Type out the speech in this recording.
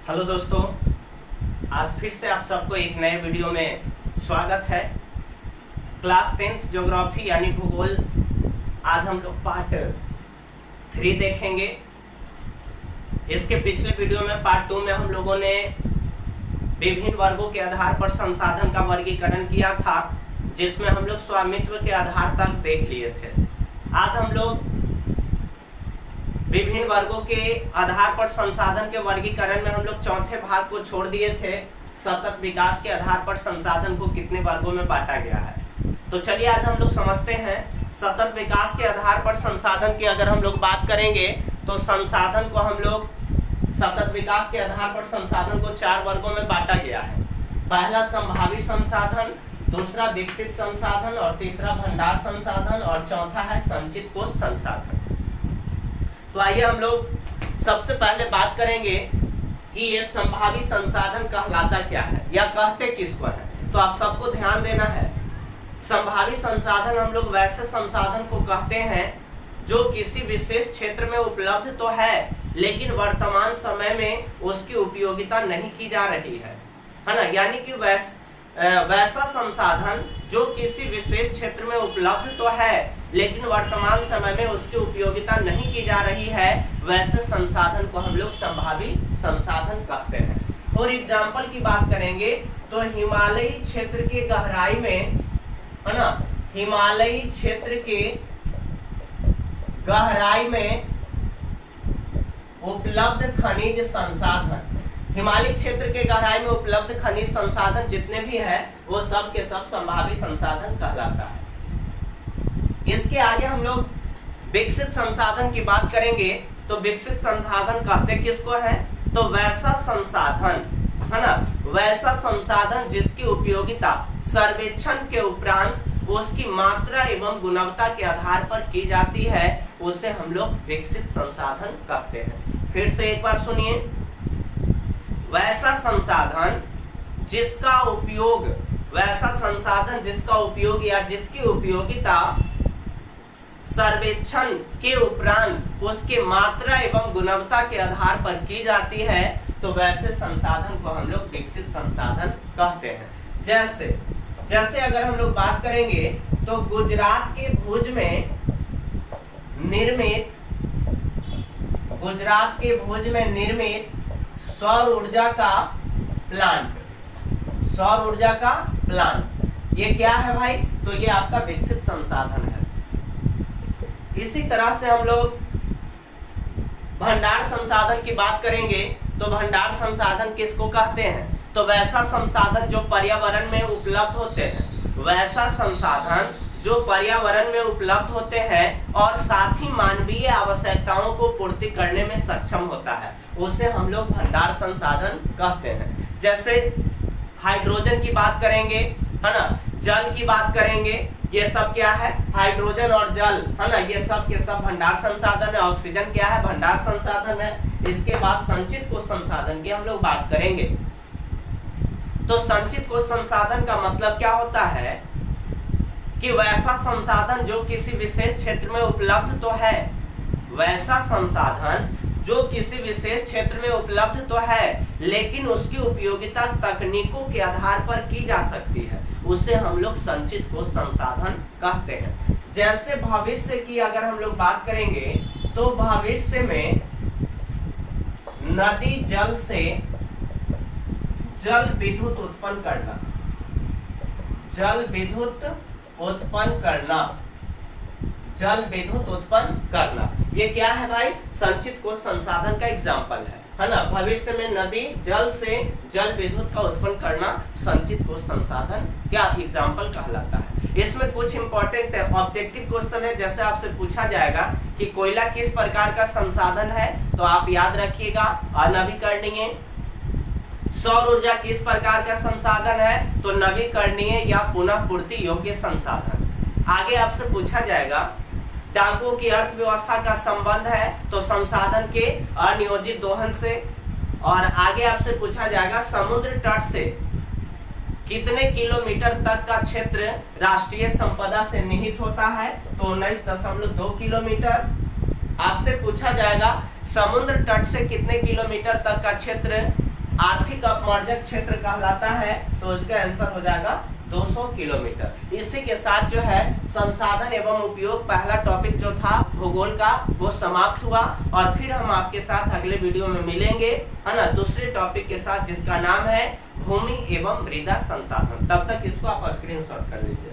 Hello दोस्तों, आज फिर से आप सबको एक नए वीडियो में स्वागत है। क्लास 10th ज्योग्राफी यानी भूगोल, आज हम लोग पार्ट 3 देखेंगे। इसके पिछले वीडियो में पार्ट 2 में हम लोगों ने विभिन्न वर्गों के आधार पर संसाधन का वर्गीकरण किया था, जिसमें हम लोग स्वामित्व के आधार तक देख लिए थे। आज हम लोग विभिन्न वर्गों के आधार पर संसाधन के वर्गीकरण में हम लोग चौथे भाग को छोड़ दिए थे। सतत विकास के आधार पर संसाधन को कितने वर्गों में बांटा गया है, तो चलिए आज हम लोग समझते हैं। सतत विकास के आधार पर संसाधन की अगर हम लोग बात करेंगे तो संसाधन को हम लोग सतत विकास के आधार पर संसाधन को 4 वर्गों में बांटा गया है। पहला संभावित संसाधन, दूसरा विकसित संसाधन, और तीसरा भंडार संसाधन, और चौथा है संचित कोष संसाधन। तो आइए हम लोग सबसे पहले बात करेंगे कि ये संभावित संसाधन कहलाता क्या है या कहते किसको है। तो आप सबको ध्यान देना है, संभावित संसाधन हम लोग वैसे संसाधन को कहते हैं जो किसी विशेष क्षेत्र में उपलब्ध तो है, लेकिन वर्तमान समय में उसकी उपयोगिता नहीं की जा रही है ना। यानी कि वैसा संसाधन जो किसी विशेष क्षेत्र में उपलब्ध तो है, लेकिन वर्तमान समय में उसकी उपयोगिता नहीं की जा रही है, वैसे संसाधन को हम लोग संभावित संसाधन कहते हैं। और एग्जाम्पल की बात करेंगे तो हिमालयी क्षेत्र के गहराई में, है ना, हिमालयी क्षेत्र के गहराई में उपलब्ध खनिज संसाधन, हिमालय क्षेत्र के गहराई में उपलब्ध खनिज संसाधन जितने भी है वो सब के सब संभावित संसाधन कहलाता है। इसके आगे हम लोग विकसित संसाधन की बात करेंगे तो विकसित संसाधन कहते किसको है, तो वैसा संसाधन, है ना, वैसा संसाधन जिसकी उपयोगिता सर्वेक्षण के उपरांत उसकी मात्रा एवं गुणवत्ता के आधार पर की जाती है, उसे हम लोग विकसित संसाधन कहते हैं। फिर से एक बार सुनिए, वैसा संसाधन जिसका उपयोग, वैसा संसाधन जिसका उपयोग या जिसकी उपयोगिता सर्वेक्षण के उपरांत उसके मात्रा एवं गुणवत्ता के आधार पर की जाती है, तो वैसे संसाधन को हम लोग विकसित संसाधन कहते हैं। जैसे अगर हम लोग बात करेंगे तो गुजरात के भुज में सौर ऊर्जा का प्लांट, ये क्या है भाई, तो ये आपका विकसित संसाधन है। इसी तरह से हम लोग भंडार संसाधन की बात करेंगे तो भंडार संसाधन किसको कहते हैं, तो वैसा संसाधन जो पर्यावरण में उपलब्ध होते हैं, वैसा संसाधन जो पर्यावरण में उपलब्ध होते हैं और साथ ही मानवीय आवश्यकताओं को पूर्ति करने में सक्षम होता है, उसे हम लोग भंडार संसाधन कहते हैं। जैसे हाइड्रोजन की बात करेंगे, है ना, जल की बात करेंगे, ये सब क्या है, हाइड्रोजन और जल, है ना, ये सब के सब भंडार संसाधन है। ऑक्सीजन क्या है, भंडार संसाधन है। इसके बाद संचित कोष संसाधन की हम लोग बात करेंगे। तो संचित कोष संसाधन का मतलब क्या होता है कि वैसा संसाधन जो किसी विशेष क्षेत्र में उपलब्ध तो है, वैसा संसाधन जो किसी विशेष क्षेत्र में उपलब्ध तो है, लेकिन उसकी उपयोगिता तकनीकों के आधार पर की जा सकती है, उसे हम लोग संचित कोष संसाधन कहते हैं। जैसे भविष्य की अगर हम लोग बात करेंगे तो भविष्य में नदी जल से जल विद्युत उत्पन्न करना, ये क्या है भाई, संचित कोष संसाधन का एग्जाम्पल है ना। भविष्य में नदी जल से जल विद्युत का उत्पन्न करना संचित कोष संसाधन क्या एग्जाम्पल कहलाता है। इसमें कुछ इंपॉर्टेंट ऑब्जेक्टिव क्वेश्चन है, जैसे आपसे पूछा जाएगा कि कोयला किस प्रकार का संसाधन है, तो आप याद रखिएगा अनवीकरणीय। सौर ऊर्जा किस प्रकार का संसाधन है, तो नवीकरणीय या पुनः पूर्ति योग्य संसाधन। आगे आपसे पूछा जाएगा डाकों की अर्थव्यवस्था का संबंध है, तो संसाधन के अनियोजित दोहन से। और आगे आपसे पूछा जाएगा समुद्र तट से कितने किलोमीटर तक का क्षेत्र राष्ट्रीय संपदा से निहित होता है, तो 19.2 किलोमीटर। आपसे पूछा जाएगा समुद्र तट से कितने किलोमीटर तक का क्षेत्र आर्थिक अपमर्जक क्षेत्र कहलाता है, तो इसका आंसर हो जाएगा 200 किलोमीटर। इसी के साथ जो है संसाधन एवं उपयोग पहला टॉपिक जो था भूगोल का वो समाप्त हुआ, और फिर हम आपके साथ अगले वीडियो में मिलेंगे, है ना, दूसरे टॉपिक के साथ जिसका नाम है भूमि एवं मृदा संसाधन। तब तक इसको आप स्क्रीनशॉट कर लीजिए।